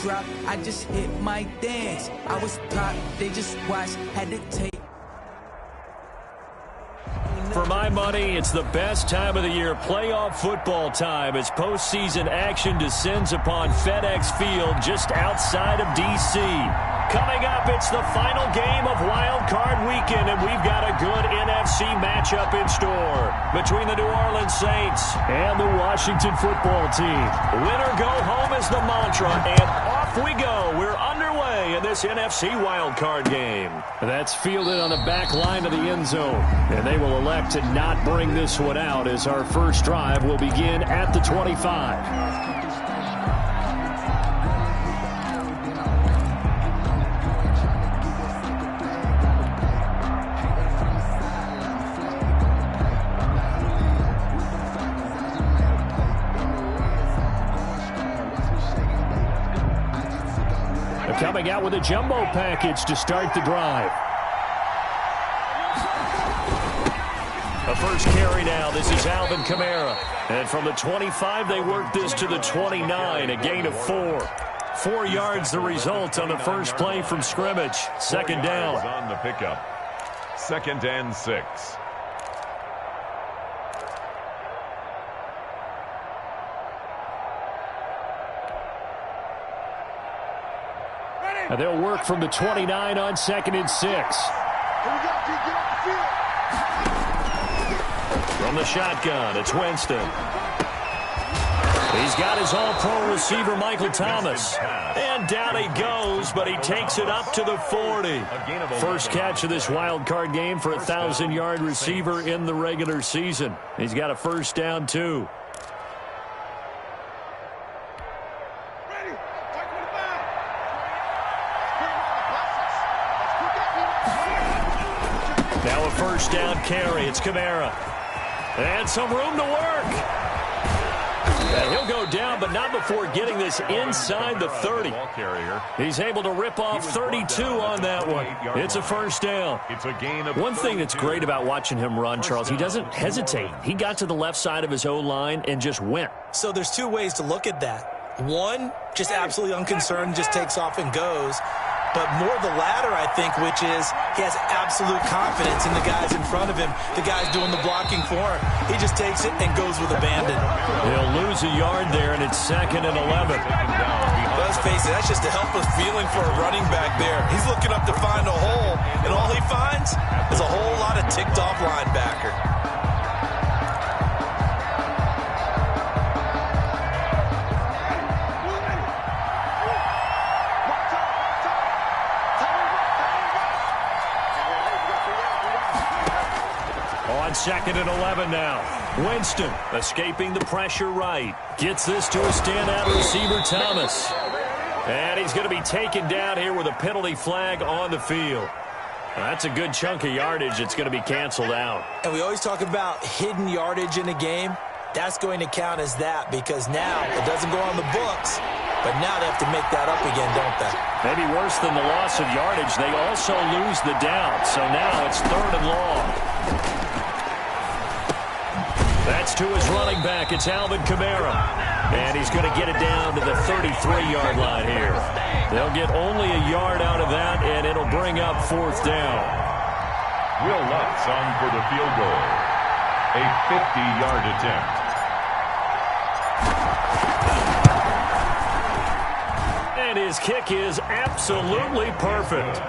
drop, I just hit my dance. I was pop, they just watched, had to take. For my money, it's the best time of the year, playoff football time, as postseason action descends upon FedEx Field just outside of D.C. Coming up, it's the final game of Wild Card Weekend, and we've got a good NFC matchup in store between the New Orleans Saints and the Washington Football Team. Win or go home is the mantra, and off we go. We're underway in this NFC Wild Card game. That's fielded on the back line of the end zone, and they will elect to not bring this one out as our first drive will begin at the 25. Coming out with a jumbo package to start the drive. A first carry now. This is Alvin Kamara. And from the 25, they work this to the 29, a gain of 4. 4 yards the result on the first play from scrimmage. Second down. On the pickup. 2nd and 6. And they'll work from the 29 on 2nd and 6. From the shotgun, it's Winston. He's got his all-pro receiver, Michael Thomas. And down he goes, but he takes it up to the 40. First catch of this wild card game for a 1,000-yard receiver in the regular season. He's got a first down, too. Now a first down carry. It's Kamara. And some room to work. And he'll go down, but not before getting this inside the 30. He's able to rip off 32 on that one. It's a first down. One thing that's great about watching him run, Charles, he doesn't hesitate. He got to the left side of his O-line and just went. So there's 2 ways to look at that. One, just absolutely unconcerned, just takes off and goes. But more the latter, I think, which is he has absolute confidence in the guys in front of him, the guys doing the blocking for him. He just takes it and goes with abandon. He'll lose a yard there, and it's 2nd and 11. Let's face it, that's just a helpless feeling for a running back there. He's looking up to find a hole, and all he finds is a whole lot of ticked-off linebacker. On 2nd and 11 now. Winston escaping the pressure right. Gets this to a standout receiver, Thomas. And he's going to be taken down here with a penalty flag on the field. That's a good chunk of yardage. It's going to be canceled out. And we always talk about hidden yardage in a game. That's going to count as that because now it doesn't go on the books. But now they have to make that up again, don't they? Maybe worse than the loss of yardage, they also lose the down. So now it's 3rd and long. That's to his running back. It's Alvin Kamara. And he's going to get it down to the 33-yard line here. They'll get only a yard out of that, and it'll bring up 4th down. Will Lutz on for the field goal. A 50-yard attempt. And his kick is absolutely perfect.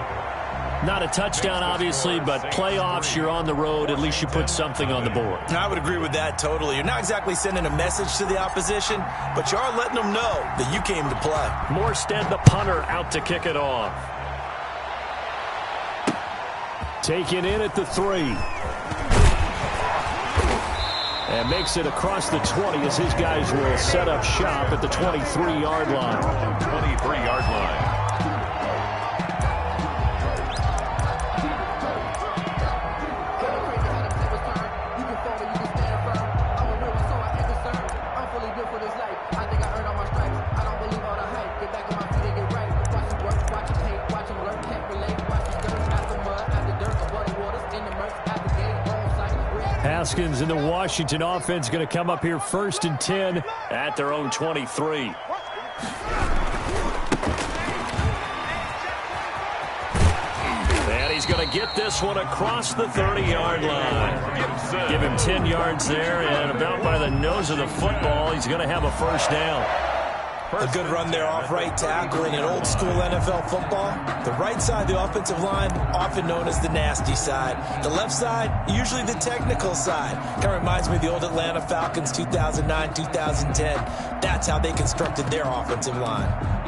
Not a touchdown, obviously, but playoffs, you're on the road. At least you put something on the board. I would agree with that totally. You're not exactly sending a message to the opposition, but you are letting them know that you came to play. Morstead, the punter, out to kick it off. Taken in at the 3. And makes it across the 20 as his guys will set up shop at the 23-yard line. 23-yard line. Haskins and the Washington offense going to come up here 1st and 10 at their own 23. he's going to get this one across the 30-yard line. Give him 10 yards there, and about by the nose of the football, he's going to have a first down. A good run there off right tackle in an old-school NFL football. The right side, the offensive line, often known as the nasty side. The left side, usually the technical side. Kind of reminds me of the old Atlanta Falcons 2009, 2010. That's how they constructed their offensive line.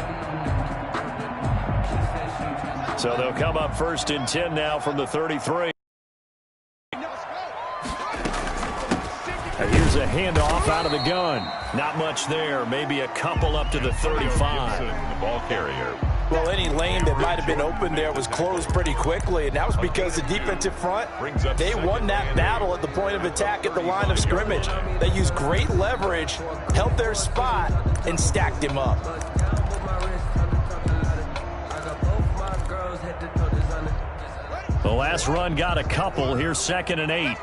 So they'll come up 1st and 10 now from the 33. Here's a handoff out of the gun. Not much there. Maybe a couple up to the 35. The ball carrier. Well, any lane that might have been open there was closed pretty quickly, and that was because the defensive front, they won that battle at the point of attack at the line of scrimmage. They used great leverage, held their spot, and stacked him up. The last run got a couple. Here's 2nd and 8.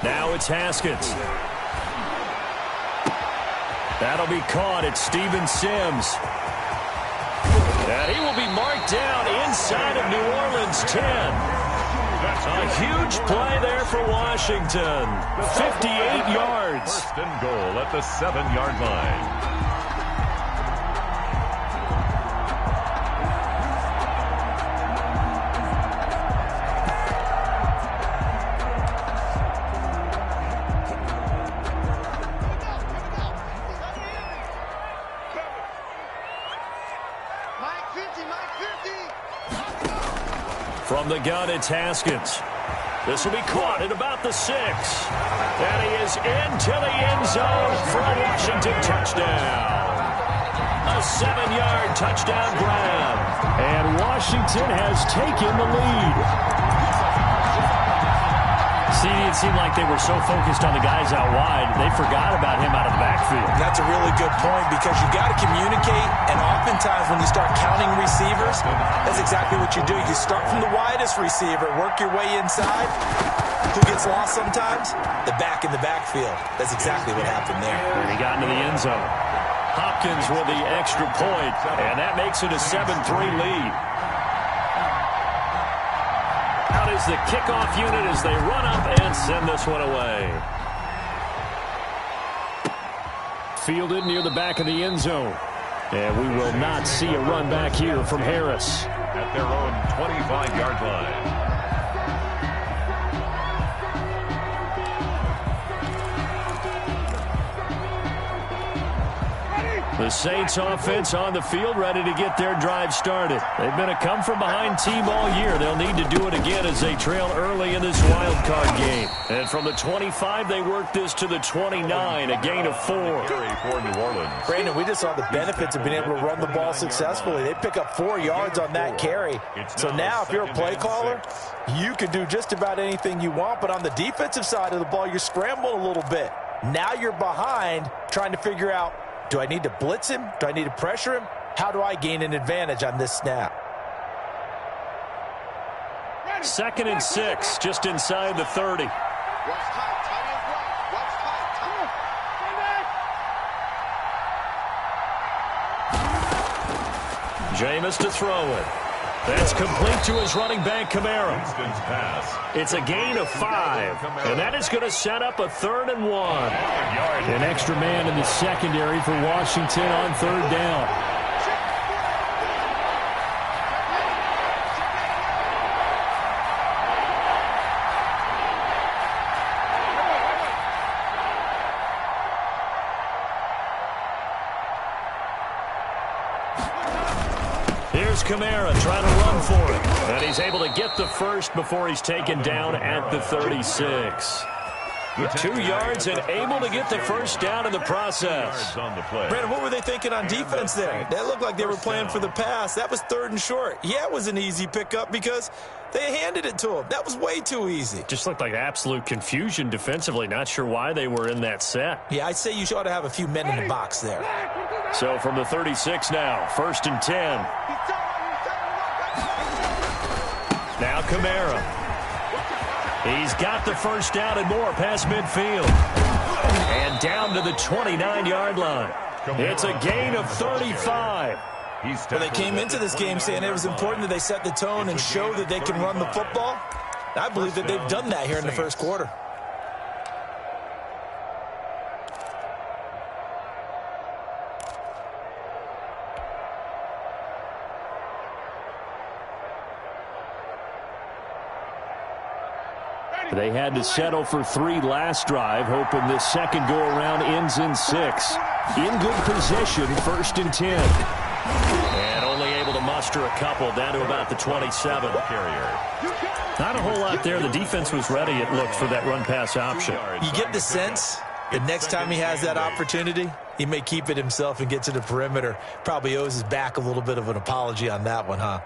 Now it's Haskins. That'll be caught at Steven Sims. And he will be marked down inside of New Orleans 10. A huge play there for Washington. 58 yards. 1st and goal at the 7-yard line. From the gun, it's Haskins. This will be caught at about the 6. And he is into the end zone for a Washington touchdown. A 7-yard touchdown grab. And Washington has taken the lead. See, it seemed like they were so focused on the guys out wide, they forgot about him out of the backfield. That's a really good point because you got to communicate, and oftentimes when you start counting receivers, that's exactly what you do. You start from the widest receiver, work your way inside. Who gets lost sometimes? The back in the backfield. That's exactly what happened there. And he got into the end zone. Hopkins with the extra point, and that makes it a 7-3 lead. Out is the kickoff unit as they run up and send this one away. Fielded near the back of the end zone. And we will not see a run back here from Harris. At their own 25-yard line. The Saints offense on the field, ready to get their drive started. They've been a come-from-behind team all year. They'll need to do it again as they trail early in this wild card game. And from the 25, they work this to the 29, a gain of 4. For New Orleans. Brandon, we just saw the benefits of being able to run the ball successfully. They pick up 4 yards on that carry. So now if you're a play caller, you can do just about anything you want. But on the defensive side of the ball, you're scrambling a little bit. Now you're behind trying to figure out, do I need to blitz him? Do I need to pressure him? How do I gain an advantage on this snap? 2nd and 6, just inside the 30. Jameis to throw it. That's complete to his running back, Kamara. It's a gain of 5, and that is going to set up a 3rd and 1. An extra man in the secondary for Washington on 3rd down. Here's Kamara trying to run for it. And he's able to get the first before he's taken down at the 36. 2 yards and able to get the first down in the process. Brandon, what were they thinking on defense there? That looked like they were playing for the pass. That was 3rd and short. Yeah, it was an easy pickup because they handed it to him. That was way too easy. Just looked like absolute confusion defensively. Not sure why they were in that set. Yeah, I'd say you ought to have a few men in the box there. So from the 36 now, 1st and 10. Now Kamara. He's got the first down and more past midfield. And down to the 29-yard line. It's a gain of 35. Well, they came into this game saying it was important that they set the tone and show that they can run the football. I believe that they've done that here in the first quarter. They had to settle for 3 last drive, hoping this second go-around ends in 6. In good position, 1st and 10. And only able to muster a couple down to about the 27. Not a whole lot there. The defense was ready, it looked, for that run-pass option. You get the sense that next time he has that opportunity, he may keep it himself and get to the perimeter. Probably owes his back a little bit of an apology on that one, huh?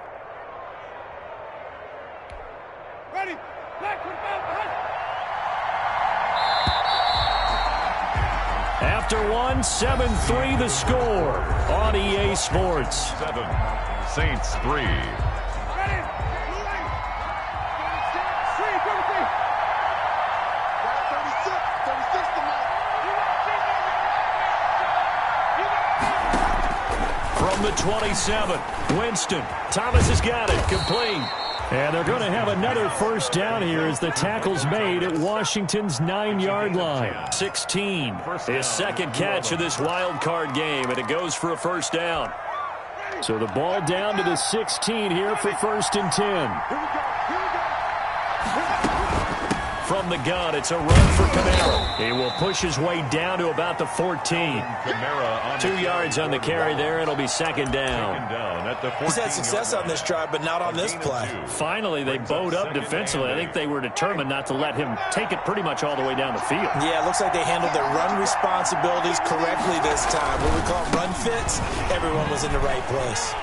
After 1, 7-3 the score on EA Sports. 7, Saints 3. From the 27, Winston. Thomas has got it, complete. And they're going to have another first down here as the tackle's made at Washington's 9-yard line. 16, his second catch of this wild card game, and it goes for a first down. So the ball down to the 16 here for 1st and 10. From the gun, it's a run for Kamara. He will push his way down to about the 14. 2 yards on the carry there. It'll be second down. He's had success on this drive, but not on this play. Finally, they bowed up defensively. I think they were determined not to let him take it pretty much all the way down the field. Yeah, it looks like they handled their run responsibilities correctly this time. What we call run fits, everyone was in the right place.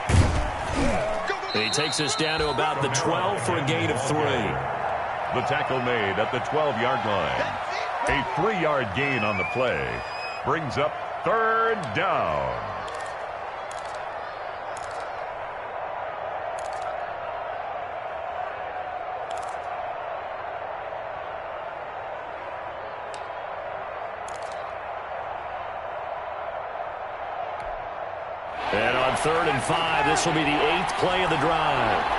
He takes us down to about the 12 for a gain of 3. The tackle made at the 12-yard line. A 3-yard gain on the play brings up 3rd down. And on 3rd and 5, this will be the 8th play of the drive.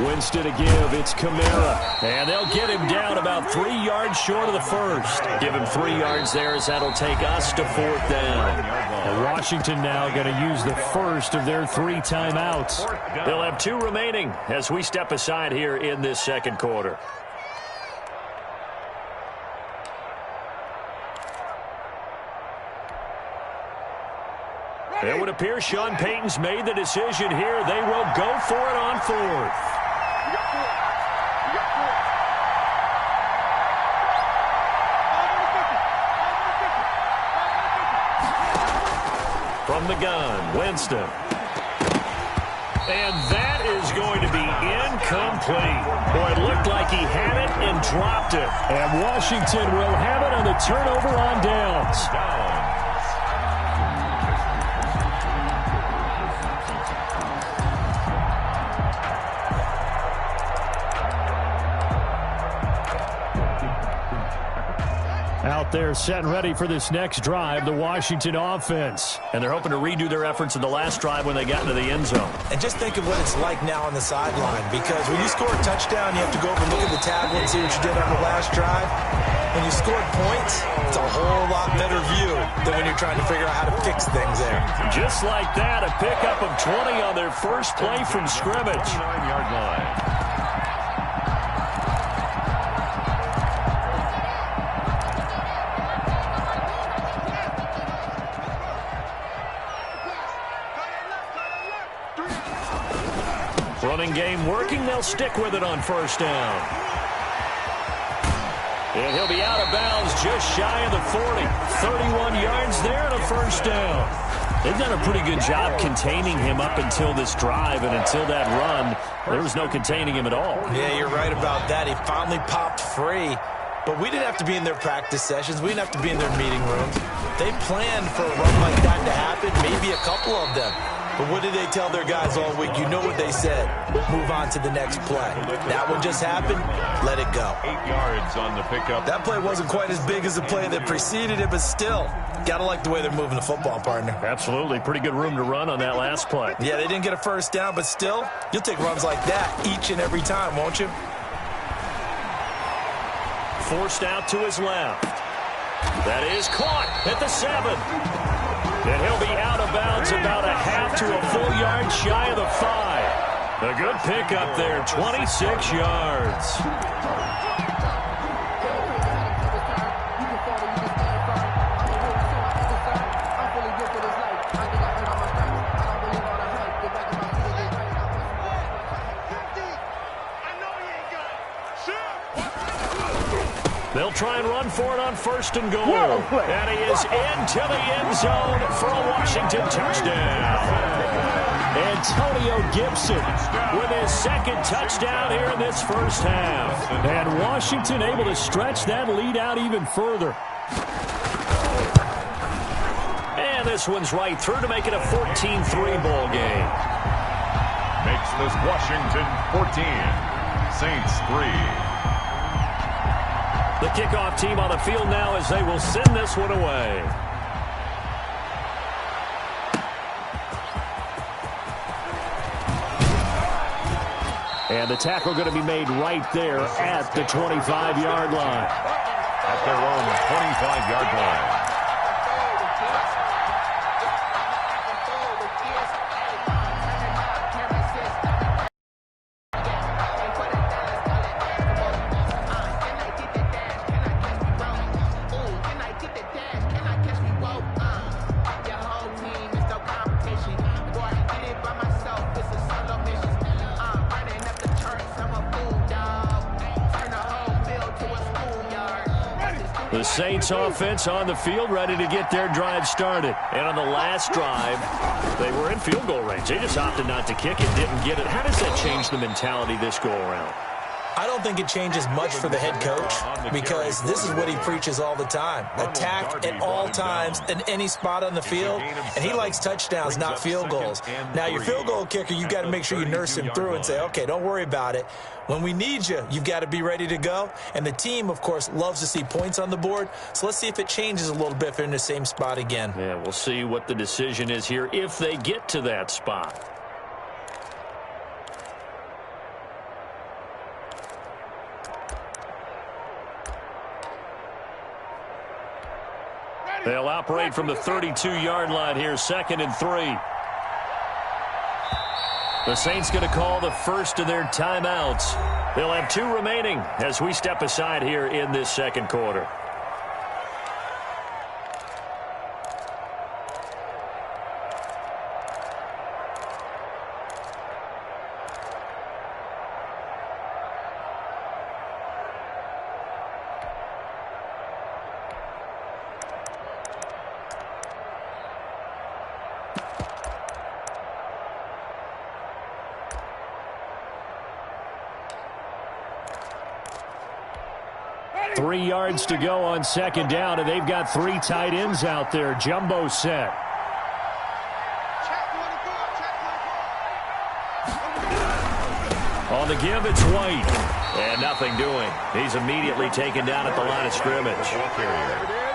Winston to give, it's Kamara. And they'll get him down about 3 yards short of the first. Give him 3 yards there as that'll take us to 4th down. And Washington now going to use the first of their 3 timeouts. They'll have 2 remaining as we step aside here in this second quarter. It would appear Sean Payton's made the decision here. They will go for it on 4th. From the gun, Winston. And that is going to be incomplete. Boy, it looked like he had it and dropped it. And Washington will have it on the turnover on downs. Out there set and ready for this next drive, the Washington offense. And they're hoping to redo their efforts in the last drive when they got into the end zone. And just think of what it's like now on the sideline, because when you score a touchdown, you have to go over and look at the tablet and see what you did on the last drive. When you scored points, it's a whole lot better view than when you're trying to figure out how to fix things there. Just like that, a pickup of 20 on their first play from scrimmage. 9-yard line. Running game working. They'll stick with it on first down. And he'll be out of bounds just shy of the 40. 31 yards there and a first down. They've done a pretty good job containing him up until this drive, and until that run, there was no containing him at all. Yeah, you're right about that. He finally popped free. But we didn't have to be in their practice sessions. We didn't have to be in their meeting rooms. They planned for a run like that to happen, maybe a couple of them. But what did they tell their guys all week? You know what they said. Move on to the next play. That one just happened. Let it go. 8 yards on the pickup. That play wasn't quite as big as the play that preceded it, but still, got to like the way they're moving the football, partner. Absolutely. Pretty good room to run on that last play. Yeah, they didn't get a first down, but still, you'll take runs like that each and every time, won't you? Forced out to his left. That is caught at the 7. And he'll be out of bounds about a half to a full yard shy of the 5. A good pickup there, 26 yards. They'll try and run for it on 1st and goal. And he is into the end zone for a Washington touchdown. Antonio Gibson with his 2nd touchdown here in this first half. And Washington able to stretch that lead out even further. And this one's right through to make it a 14-3 ball game. Makes this Washington 14, Saints 3. The kickoff team on the field now as they will send this one away. And the tackle going to be made right there at the 25-yard line. At their own 25-yard line. The Saints offense on the field ready to get their drive started. And on the last drive, they were in field goal range. They just opted not to kick it, didn't get it. How does that change the mentality this go around? I don't think it changes much for the head coach because this is what he preaches all the time. Attack at all times in any spot on the field, and he likes touchdowns, not field goals. Now, your field goal kicker, you've got to make sure you nurse him through and say, okay, don't worry about it. When we need you, you've got to be ready to go. And the team, of course, loves to see points on the board. So let's see if it changes a little bit if they're in the same spot again. Yeah, we'll see what the decision is here if they get to that spot. They'll operate from the 32-yard line here, 2nd and 3. The Saints going to call the first of their timeouts. They'll have 2 remaining as we step aside here in this second quarter. Three yards to go on 2nd down, and they've got 3 tight ends out there. Jumbo set. On the give, it's White. And nothing doing. He's immediately taken down at the line of scrimmage.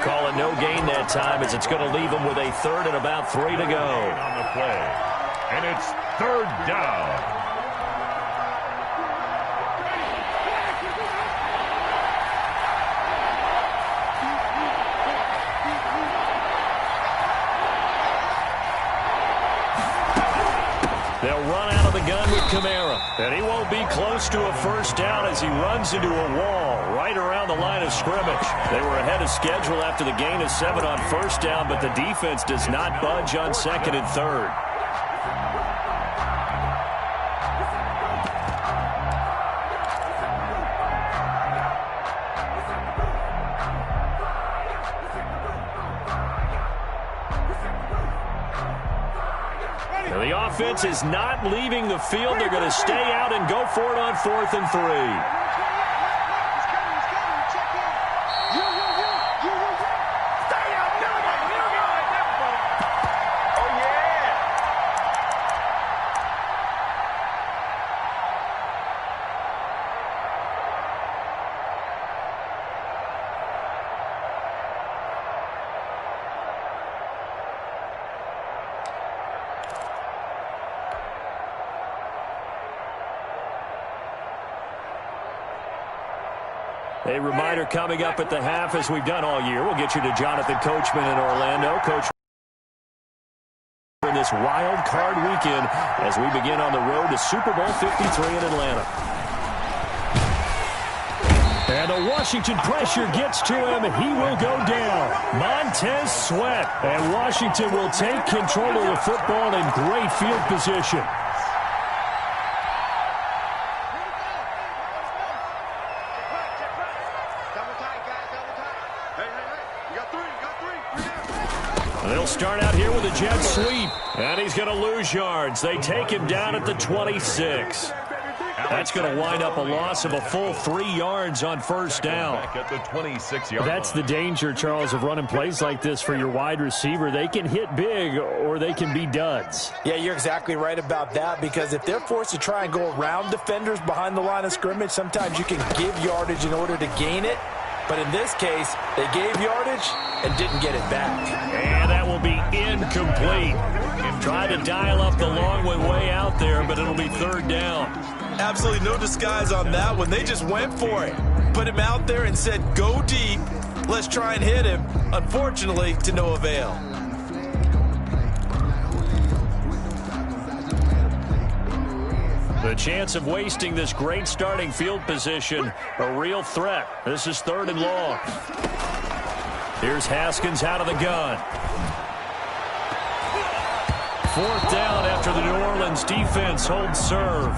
Calling no gain that time as it's going to leave him with a 3rd and about 3 to go. On the play. And it's 3rd down. They'll run out of the gun with Kamara. And he won't be close to a first down as he runs into a wall right around the line of scrimmage. They were ahead of schedule after the gain of 7 on first down, but the defense does not budge on 2nd and 3rd. The offense is not leaving the field. They're going to stay out and go for it on 4th and 3. A reminder coming up at the half, as we've done all year. We'll get you to Jonathan Coachman in Orlando. Coach, in this wild card weekend as we begin on the road to Super Bowl 53 in Atlanta. And the Washington pressure gets to him. He will go down. Montez Sweat. And Washington will take control of the football in great field position. They'll start out here with a jet sweep. And he's going to lose yards. They take him down at the 26. That's going to wind up a loss of a full 3 yards on first down. Back at the 26-yard That's the danger, Charles, of running plays like this for your wide receiver. They can hit big or they can be duds. Yeah, you're exactly right about that, because if they're forced to try and go around defenders behind the line of scrimmage, sometimes you can give yardage in order to gain it. But in this case, they gave yardage and didn't get it back. And that will be incomplete. Try to dial up the long way out there, but it'll be third down. Absolutely no disguise on that one. They just went for it. Put him out there and said, go deep. Let's try and hit him. Unfortunately, to no avail. The chance of wasting this great starting field position, a real threat. This is third and long. Here's Haskins out of the gun. Fourth down after the New Orleans defense holds serve.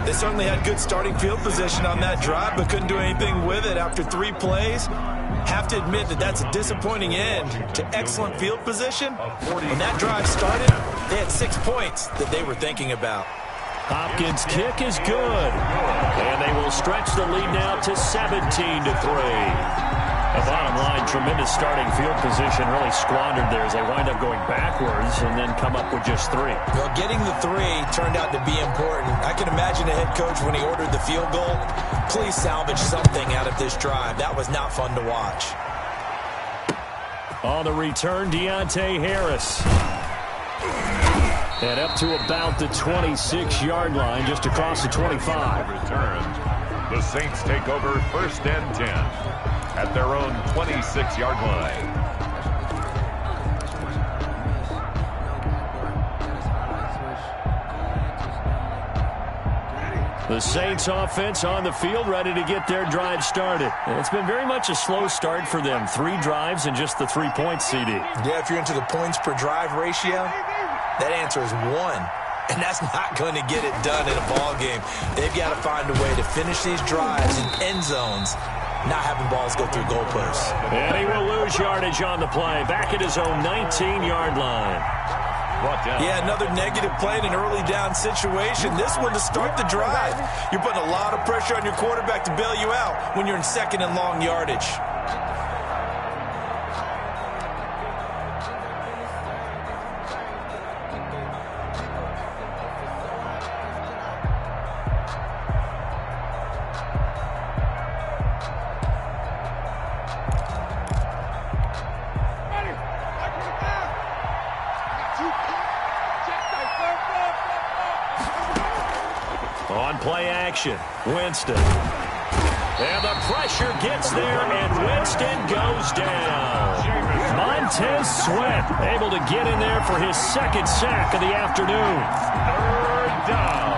They certainly had good starting field position on that drive, but couldn't do anything with it after 3 plays. Have to admit that that's a disappointing end to excellent field position. When that drive started, they had 6 points that they were thinking about. Hopkins' kick is good. And they will stretch the lead now to 17-3. The bottom line, tremendous starting field position, really squandered there as they wind up going backwards and then come up with just 3. Well, getting the 3 turned out to be important. I can imagine the head coach, when he ordered the field goal, please salvage something out of this drive. That was not fun to watch. On the return, Deontay Harris. And up to about the 26-yard line, just across the 25. Returned. The Saints take over first and 10 at their own 26-yard line. The Saints offense on the field, ready to get their drive started. And it's been very much a slow start for them. 3 drives and just the 3 points, CD. Yeah, if you're into the points per drive ratio, that answer is 1. And that's not going to get it done in a ball game. They've got to find a way to finish these drives in end zones, not having balls go through goalposts. And he will lose yardage on the play, back at his own 19-yard line. Yeah, another negative play in an early down situation. This one to start the drive. You're putting a lot of pressure on your quarterback to bail you out when you're in second and long yardage. On play action, Winston. And the pressure gets there, and Winston goes down. Montez Sweat able to get in there for his second sack of the afternoon. Third down.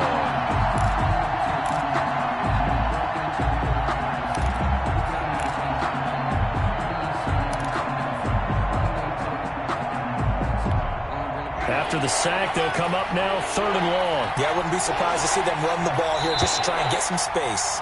After the sack, they'll come up now third and long. Yeah, I wouldn't be surprised to see them run the ball here just to try and get some space.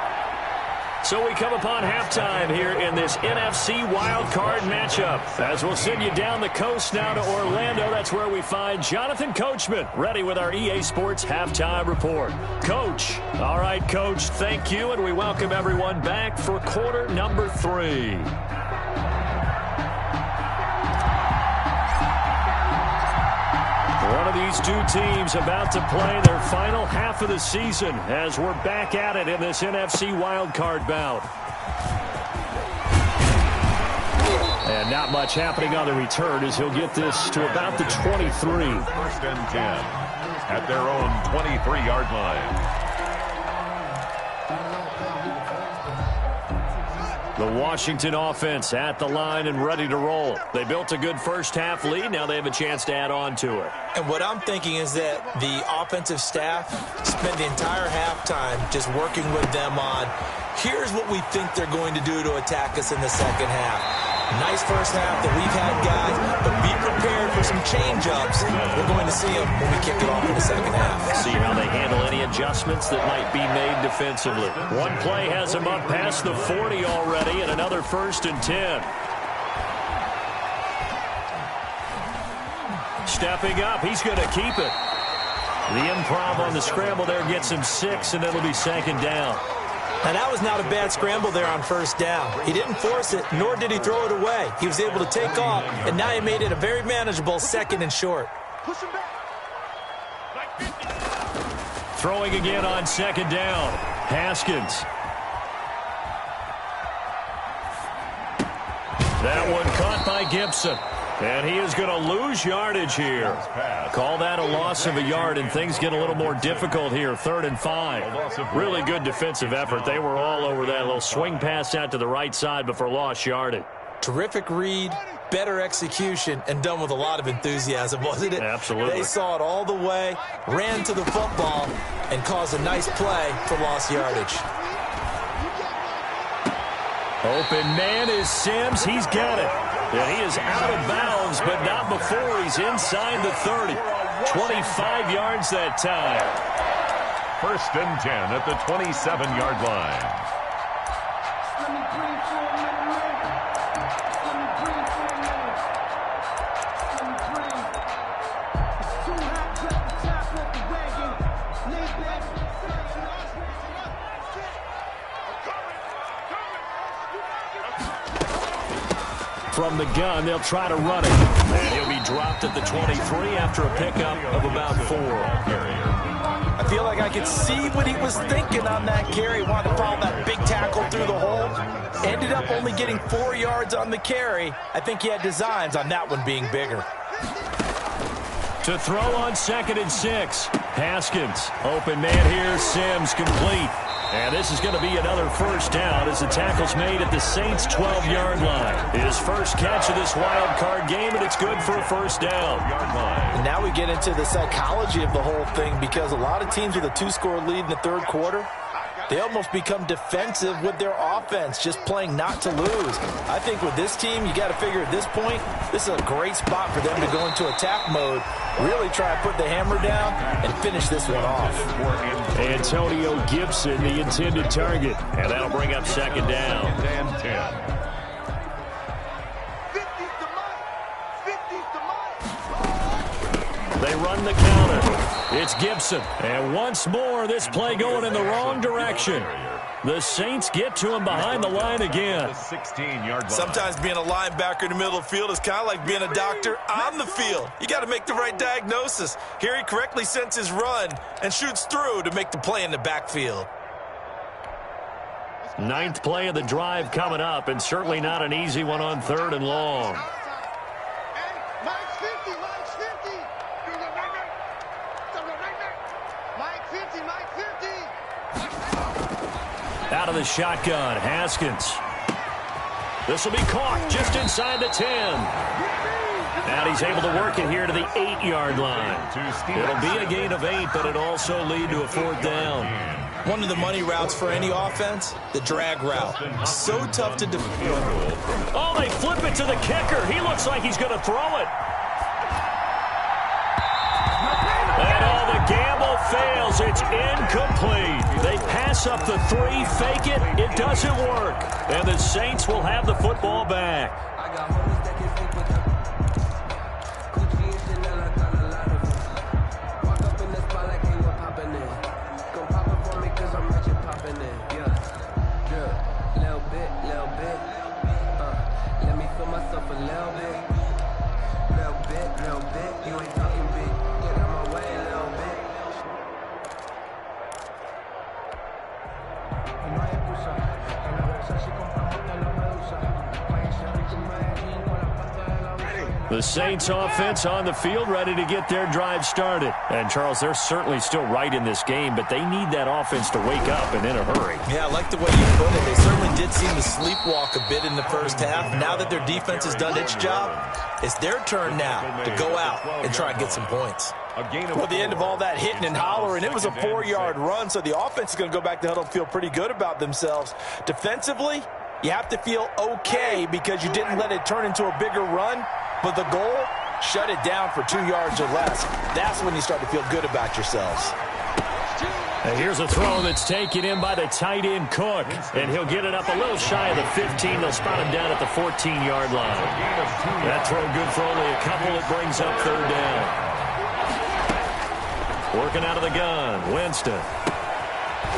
So we come upon halftime here in this NFC wildcard matchup. As we'll send you down the coast now to Orlando, that's where we find Jonathan Coachman, ready with our EA Sports Halftime Report. Coach. All right, Coach, thank you, and we welcome everyone back for quarter number 3. One of these two teams about to play their final half of the season as we're back at it in this NFC wildcard bout. And not much happening on the return as he'll get this to about the 23. First and 10 at their own 23-yard line. The Washington offense at the line and ready to roll. They built a good first-half lead. Now they have a chance to add on to it. And what I'm thinking is that the offensive staff spent the entire halftime just working with them on, here's what we think they're going to do to attack us in the second half. Nice first half that we've had, guys, but be prepared for some change-ups. We're going to see them when we kick it off in the second half. See how they handle any adjustments that might be made defensively. One play has them up past the 40 already, and another 1st and 10. Stepping up, he's going to keep it. The improv on the scramble there gets him 6, and it'll be 2nd down. Now, that was not a bad scramble there on 1st down. He didn't force it, nor did he throw it away. He was able to take off, and now he made it a very manageable 2nd and short. Throwing again on 2nd down. Haskins. That one caught by Gibson. And he is going to lose yardage here. Call that a loss of a yard, and things get a little more difficult here. 3rd and 5. Really good defensive effort. They were all over that little swing pass out to the right side before lost yardage. Terrific read, better execution, and done with a lot of enthusiasm, wasn't it? Absolutely. They saw it all the way, ran to the football, and caused a nice play for lost yardage. Open man is Sims. He's got it. And he is out of bounds, but not before he's inside the 30. 25 yards that time. 1st and 10 at the 27-yard line. From the gun, they'll try to run it. And he'll be dropped at the 23 after a pickup of about 4. I feel like I could see what he was thinking on that carry. Wanted to follow that big tackle through the hole. Ended up only getting 4 yards on the carry. I think he had designs on that one being bigger. To throw on 2nd and 6. Haskins. Open man here. Sims complete. And this is going to be another 1st down as the tackle's made at the Saints' 12-yard line. His first catch of this wild card game, and it's good for a 1st down. And now we get into the psychology of the whole thing, because a lot of teams with a 2-score lead in the 3rd quarter, they almost become defensive with their offense, just playing not to lose. I think with this team, you got to figure at this point, this is a great spot for them to go into attack mode, really try to put the hammer down and finish this one off. Antonio Gibson, the intended target, and that'll bring up 2nd down. And 10. They run the counter. It's Gibson. And once more, this play going in the wrong direction. The Saints get to him behind the line again. 16-yard line. Sometimes being a linebacker in the middle of the field is kind of like being a doctor on the field. You got to make the right diagnosis. Here he correctly sends his run and shoots through to make the play in the backfield. 9th play of the drive coming up, and certainly not an easy one on 3rd and long. Out of the shotgun, Haskins. This will be caught just inside the 10. And he's able to work it here to the 8-yard line. It'll be a gain of 8, but it'll also lead to a 4th down. One of the money routes for any offense, the drag route. So tough to defend. Oh, they flip it to the kicker. He looks like he's going to throw it. And all the gamble fails. It's incomplete. They pass up the 3, fake it. It doesn't work. And the Saints will have the football back. The Saints offense on the field, ready to get their drive started. And, Charles, they're certainly still right in this game, but they need that offense to wake up and in a hurry. Yeah, I like the way you put it. They certainly did seem to sleepwalk a bit in the first half. Now that their defense has done its job, it's their turn now to go out and try and get some points. Well, at the end of all that hitting and hollering, it was a 4-yard run, so the offense is going to go back to huddle and feel pretty good about themselves. Defensively, you have to feel okay because you didn't let it turn into a bigger run, but the goal, shut it down for 2 yards or less. That's when you start to feel good about yourselves. And here's a throw that's taken in by the tight end Cook, and he'll get it up a little shy of the 15. They'll spot him down at the 14-yard line. That throw good for only a couple. It brings up third down. Working out of the gun, Winston.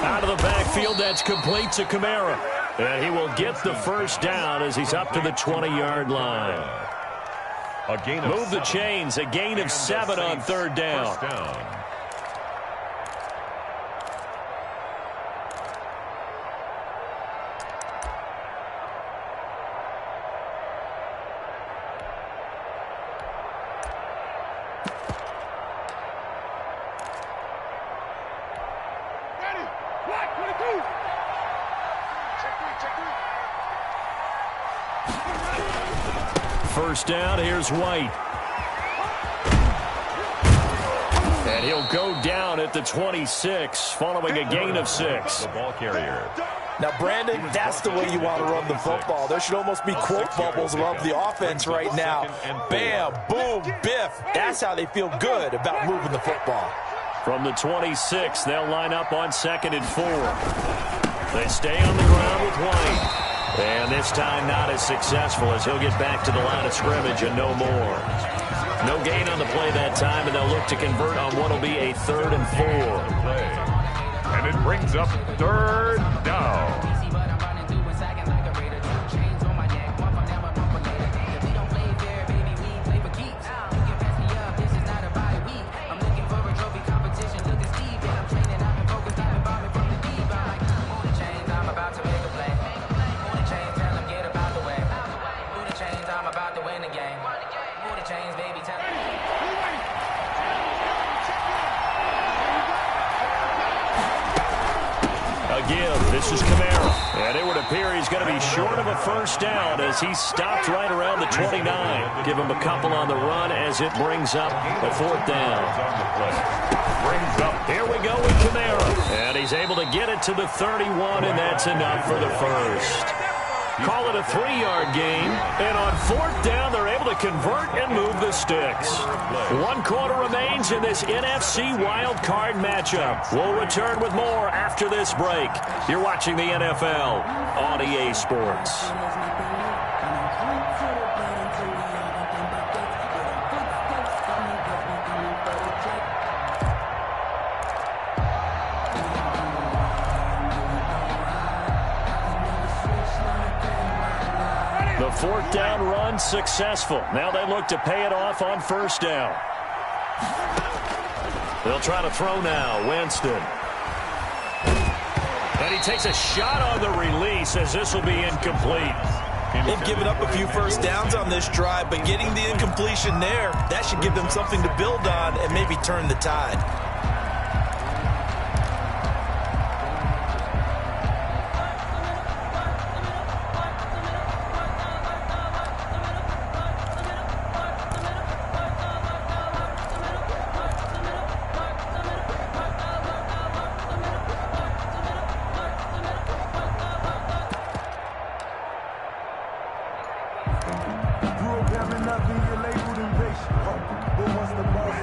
Out of the backfield, that's complete to Kamara. And he will get the first down as he's up to the 20-yard line. Move the chains, a gain of 7 on third down. First down, here's White. And he'll go down at the 26, following a gain of 6. The ball carrier. Now, Brandon, that's the way you want to run the football. There should almost be quote bubbles above the offense right now. Bam, boom, biff. That's how they feel good about moving the football. From the 26, they'll line up on 2nd and 4. They stay on the ground with White. And this time not as successful as he'll get back to the line of scrimmage and no more. No gain on the play that time, and they'll look to convert on what will be a 3rd and 4. And it brings up third down. This is Kamara, and it would appear he's going to be short of a first down as he's stopped right around the 29. Give him a couple on the run as it brings up a 4th down. Here we go with Kamara, and he's able to get it to the 31, and that's enough for the first. Call it a 3-yard gain, and on 4th down, they're able to convert and move the sticks. 1 quarter remains in this NFC wild card matchup. We'll return with more after this break. You're watching the NFL on EA Sports. The 4th down run successful. Now they look to pay it off on 1st down. They'll try to throw now. Winston. And he takes a shot on the release as this will be incomplete. They've given up a few first downs on this drive, but getting the incompletion there, that should give them something to build on and maybe turn the tide.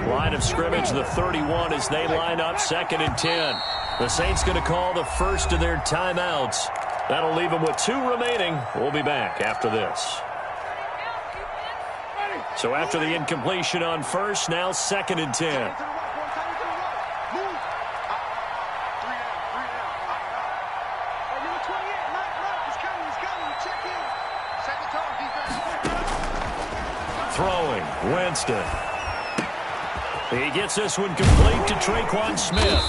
Line of scrimmage, the 31, as they line up 2nd and 10. The Saints going to call the first of their timeouts. That'll leave them with 2 remaining. We'll be back after this. So after the incompletion on 1st, now 2nd and 10. Throwing, Winston. He gets this one complete to Traquan Smith.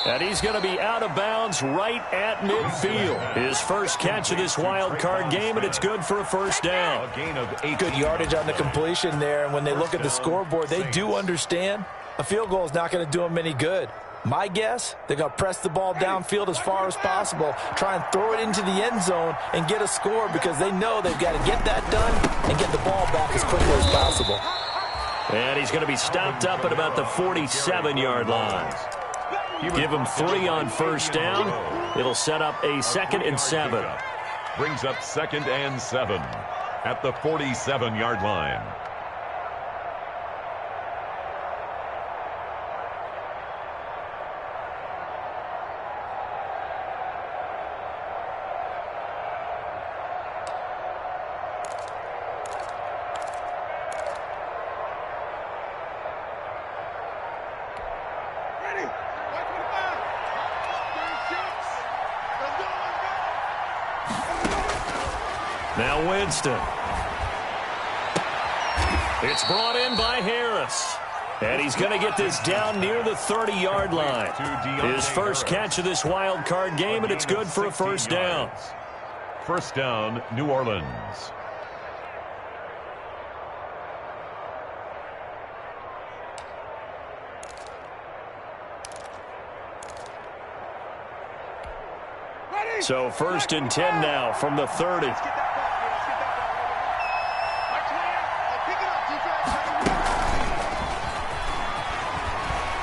And he's going to be out of bounds right at midfield. His first catch of this wild card game, and it's good for a first down. Good yardage on the completion there. And when they look at the scoreboard, they do understand a field goal is not going to do them any good. My guess, they're going to press the ball downfield as far as possible, try and throw it into the end zone and get a score because they know they've got to get that done and get the ball back as quickly as possible. And he's going to be stopped up at about the 47-yard line. Give him 3 on first down. It'll set up a 2nd and 7. Brings up 2nd and 7 at the 47-yard line. Now Winston. It's brought in by Harris. And he's going to get this down near the 30-yard line. His first catch of this wild card game, and it's good for a first down. First down, New Orleans. So 1st and 10 now from the 30.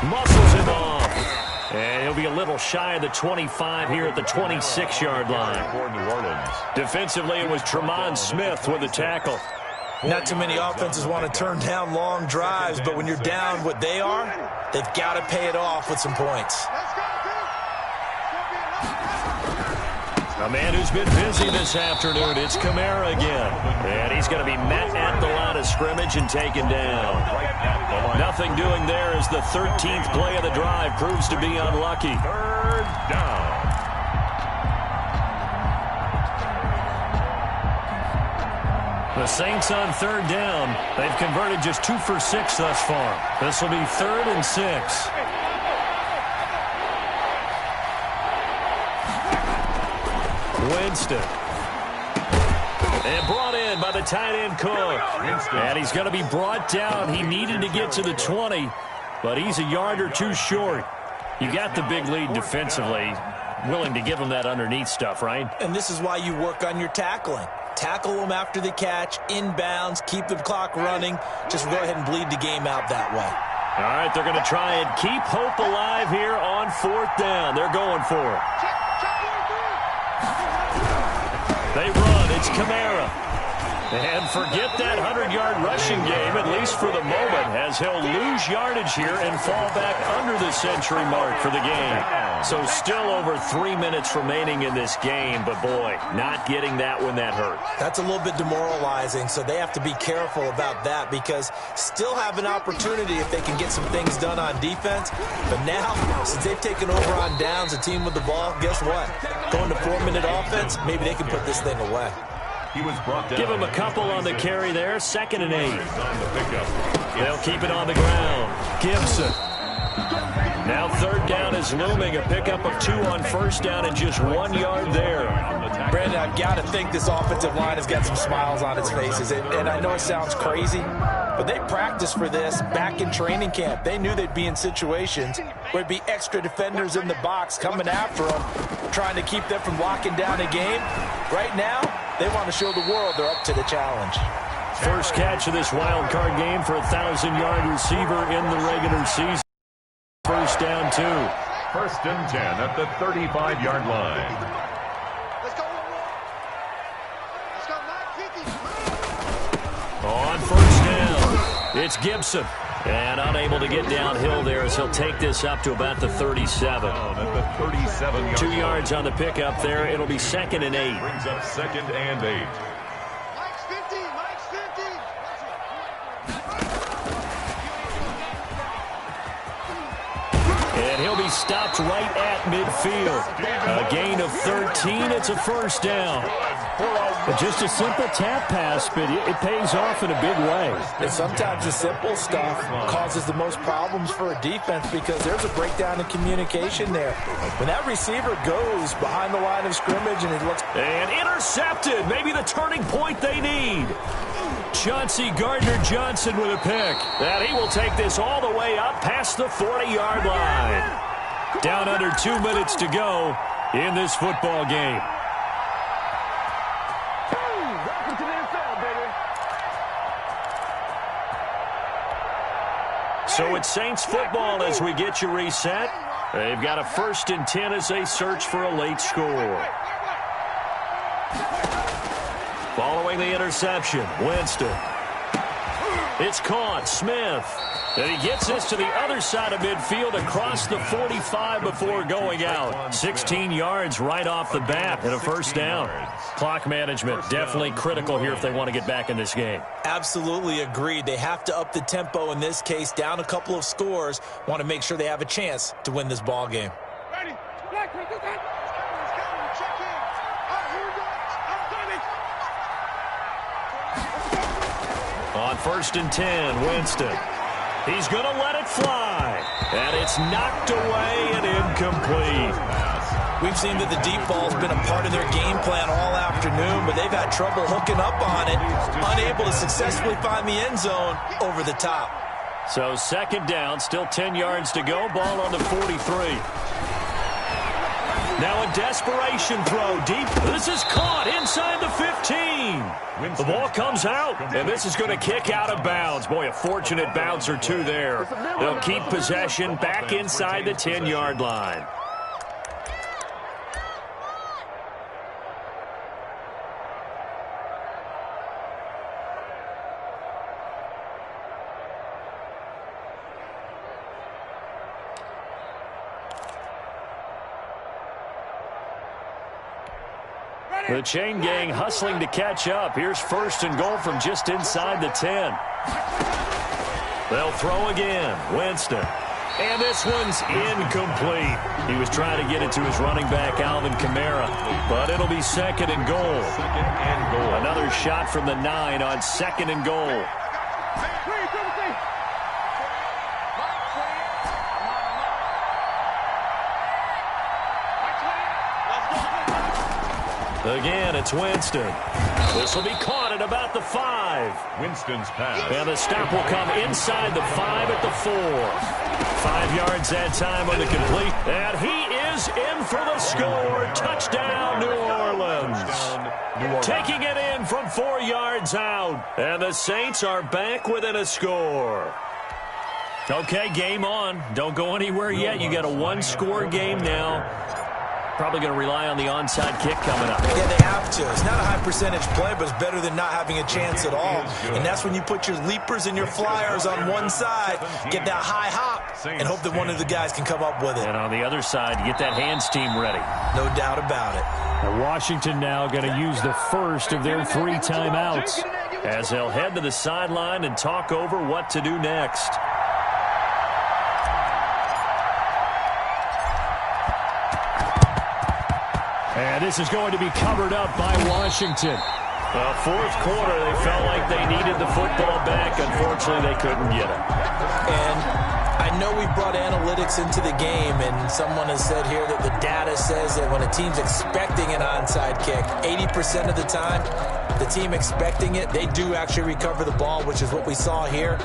Muscles him off. And he'll be a little shy of the 25 here at the 26-yard line. For New Orleans. Defensively, it was Tremont Smith with the tackle. Not too many offenses want to turn down long drives, but when you're down what they are, they've got to pay it off with some points. A man who's been busy this afternoon, it's Kamara again. And he's going to be met at the line of scrimmage and taken down. Nothing doing there as the 13th play of the drive proves to be unlucky. 3rd down. The Saints on 3rd down. They've converted just 2 for 6 thus far. This will be 3rd and 6. Winston. And brought in by the tight end Cook. And he's going to be brought down. He needed to get to the 20, but he's a yard or 2 short. You got the big lead defensively. Willing to give him that underneath stuff, right? And this is why you work on your tackling. Tackle them after the catch, inbounds, keep the clock running. Just go ahead and bleed the game out that way. All right, they're going to try and keep hope alive here on 4th down. They're going for it. They run. It's Kamara. And forget that 100-yard rushing game, at least for the moment, as he'll lose yardage here and fall back under the century mark for the game. So still over 3 minutes remaining in this game, but boy, not getting that when that hurt. That's a little bit demoralizing, so they have to be careful about that because still have an opportunity if they can get some things done on defense. But now, since they've taken over on downs, a team with the ball, guess what? Going to 4-minute offense, maybe they can put this thing away. He was brought down. Give him a couple on the carry there. 2nd and 8. They'll keep it on the ground. Gibson. Now 3rd down is looming. A pickup of 2 on first down and just 1 yard there. Brandon, I've got to think this offensive line has got some smiles on its faces. And I know it sounds crazy, but they practiced for this back in training camp. They knew they'd be in situations where it'd be extra defenders in the box coming after them, trying to keep them from locking down a game. Right now, they want to show the world they're up to the challenge. First catch of this wild card game for a 1,000-yard receiver in the regular season. First down 2. 1st and 10 at the 35-yard line. On first down, it's Gibson. And unable to get downhill there as he'll take this up to about the 37. At the 37-yard 2 yards on the pickup there. It'll be 2nd and 8. Brings up 2nd and 8. Mike's 50. Mike's 50. And he'll be stopped right at midfield. A gain of 13. It's a first down. Just a simple tap pass, but it pays off in a big way. And sometimes the simple stuff causes the most problems for a defense because there's a breakdown in communication there. When that receiver goes behind the line of scrimmage and it looks... And intercepted. Maybe the turning point they need. Chauncey Gardner-Johnson with a pick. And he will take this all the way up past the 40-yard line. Down under 2 minutes to go in this football game. So it's Saints football as we get you reset. They've got a 1st and 10 as they search for a late score. Following the interception, Winston. It's caught, Smith. And he gets this to the other side of midfield across the 45 before going out. 16 yards right off the bat and a first down. Clock management definitely critical here if they want to get back in this game. Absolutely agreed. They have to up the tempo in this case, down a couple of scores. Want to make sure they have a chance to win this ball game. On 1st and 10, Winston. He's going to let it fly. And it's knocked away and incomplete. We've seen that the deep ball's been a part of their game plan all afternoon, but they've had trouble hooking up on it, unable to successfully find the end zone over the top. So 2nd down, still 10 yards to go, ball on the 43. Now a desperation throw deep. This is caught inside the 15. The ball comes out, and this is going to kick out of bounds. Boy, a fortunate bounce or two there. They'll keep possession back inside the 10-yard line. The chain gang hustling to catch up. Here's 1st and goal from just inside the 10. They'll throw again. Winston. And this one's incomplete. He was trying to get it to his running back, Alvin Kamara. But it'll be 2nd and goal. Another shot from the 9 on 2nd and goal. Again, it's Winston. This will be caught at about the 5. Winston's pass. And the stop will come inside the 5 at the 4. 5 yards that time on the complete. And he is in for the score. Touchdown, New Orleans. Taking it in from 4 yards out. And the Saints are back within a score. Okay, game on. Don't go anywhere yet. You got a 1-score game now. Probably going to rely on the onside kick coming up. Yeah, they have to. It's not a high percentage play, but it's better than not having a chance at all. And that's when you put your leapers and your flyers on one side, get that high hop, and hope that one of the guys can come up with it. And on the other side, get that hands team ready. No doubt about it. Now Washington now going to use the first of their 3 timeouts as they'll head to the sideline and talk over what to do next. And this is going to be covered up by Washington. 4th quarter, they felt like they needed the football back. Unfortunately, they couldn't get it. And I know we brought analytics into the game, and someone has said here that the data says that when a team's expecting an onside kick, 80% of the time, the team expecting it, they do actually recover the ball, which is what we saw here.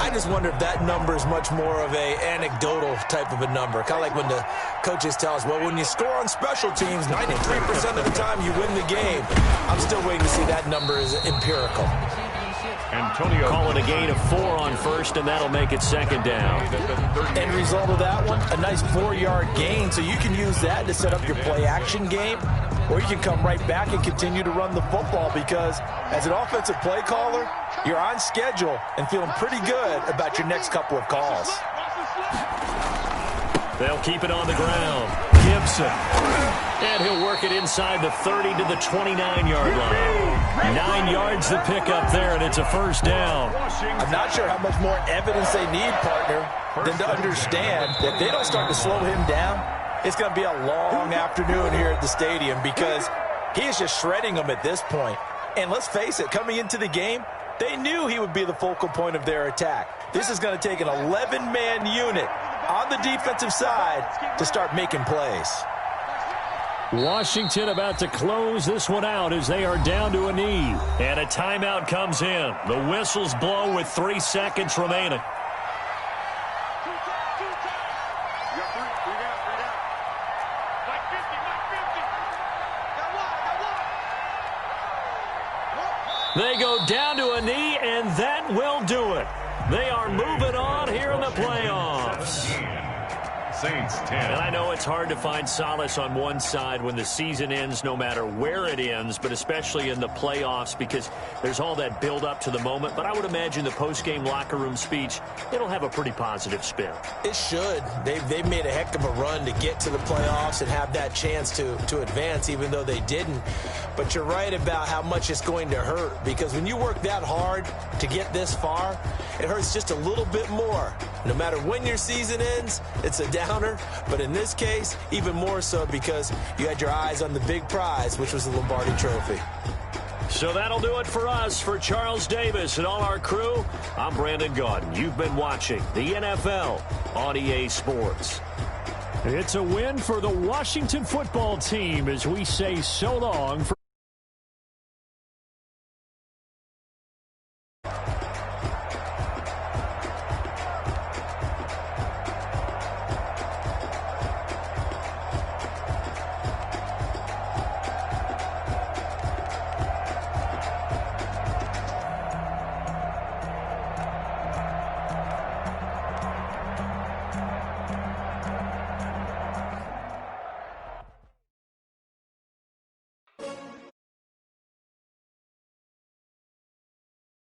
I just wonder if that number is much more of a anecdotal type of a number. Kind of like when the coaches tell us, well, when you score on special teams, 93% of the time you win the game. I'm still waiting to see that number is empirical. Antonio call it a gain of 4 on 1st, and that'll make it 2nd down. End result of that one, a nice 4-yard gain, so you can use that to set up your play-action game, or you can come right back and continue to run the football because as an offensive play caller, you're on schedule and feeling pretty good about your next couple of calls. They'll keep it on the ground. Gibson. And he'll work it inside the 30 to the 29-yard line. 9 yards to pick up there, and it's a first down. I'm not sure how much more evidence they need, partner, than to understand that if they don't start to slow him down, it's going to be a long afternoon here at the stadium because he is just shredding them at this point. And let's face it, coming into the game, they knew he would be the focal point of their attack. This is going to take an 11-man unit on the defensive side to start making plays. Washington about to close this one out as they are down to a knee. And a timeout comes in. The whistles blow with 3 seconds remaining. They go down to a knee, and that will do it. They are moving on here in the playoffs. Saints 10. And I know it's hard to find solace on one side when the season ends, no matter where it ends, but especially in the playoffs because there's all that build up to the moment. But I would imagine the post-game locker room speech, it'll have a pretty positive spin. It should. They've made a heck of a run to get to the playoffs and have that chance to advance, even though they didn't. But you're right about how much it's going to hurt because when you work that hard to get this far, it hurts just a little bit more. No matter when your season ends, it's a downer. But in this case, even more so because you had your eyes on the big prize, which was the Lombardi Trophy. So that'll do it for us. For Charles Davis and all our crew, I'm Brandon Gaudin. You've been watching the NFL on EA Sports. It's a win for the Washington football team as we say so long for